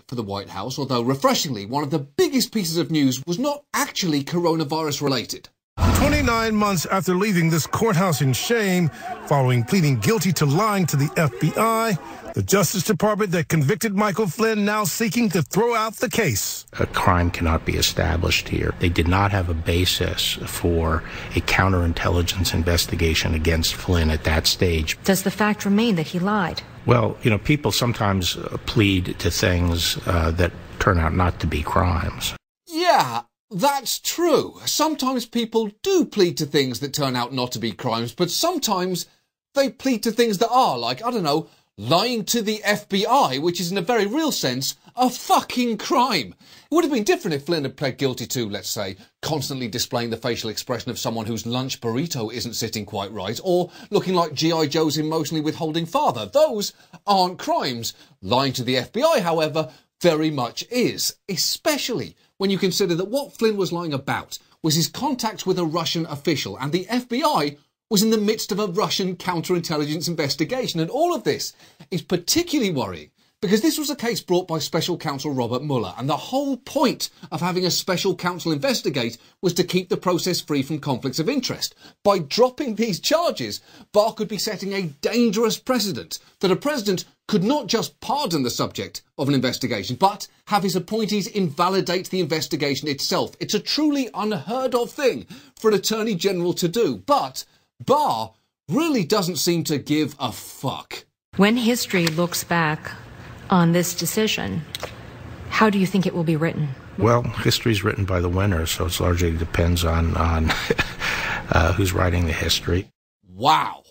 for the White House, although refreshingly, one of the biggest pieces of news was not actually coronavirus related. 29 months after leaving this courthouse in shame, following pleading guilty to lying to the FBI, the Justice Department that convicted Michael Flynn now seeking to throw out the case. A crime cannot be established here. They did not have a basis for a counterintelligence investigation against Flynn at that stage. Does the fact remain that he lied? Well, people sometimes plead to things that turn out not to be crimes. Yeah, that's true. Sometimes people do plead to things that turn out not to be crimes, but sometimes they plead to things that are, like, I don't know, lying to the FBI, which is in a very real sense a fucking crime. It would have been different if Flynn had pled guilty to, let's say, constantly displaying the facial expression of someone whose lunch burrito isn't sitting quite right, or looking like G.I. Joe's emotionally withholding father. Those aren't crimes. Lying to the FBI, however, very much is, especially when you consider that what Flynn was lying about was his contacts with a Russian official, and the FBI was in the midst of a Russian counterintelligence investigation. And all of this is particularly worrying because this was a case brought by Special Counsel Robert Mueller, and the whole point of having a special counsel investigate was to keep the process free from conflicts of interest. By dropping these charges, Barr could be setting a dangerous precedent that a president could not just pardon the subject of an investigation, but have his appointees invalidate the investigation itself. It's a truly unheard of thing for an Attorney General to do, but Barr really doesn't seem to give a fuck. When history looks back on this decision, how do you think it will be written? Well, history's written by the winners, so it largely depends on who's writing the history. Wow.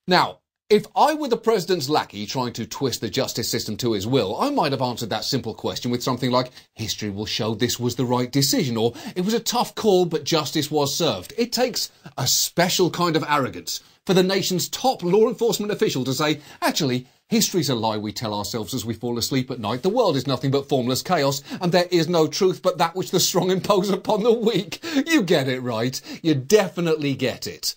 Now, if I were the president's lackey trying to twist the justice system to his will, I might have answered that simple question with something like, history will show this was the right decision, or it was a tough call but justice was served. It takes a special kind of arrogance for the nation's top law enforcement official to say, actually, history's a lie we tell ourselves as we fall asleep at night. The world is nothing but formless chaos, and there is no truth but that which the strong impose upon the weak. You get it, right? You definitely get it.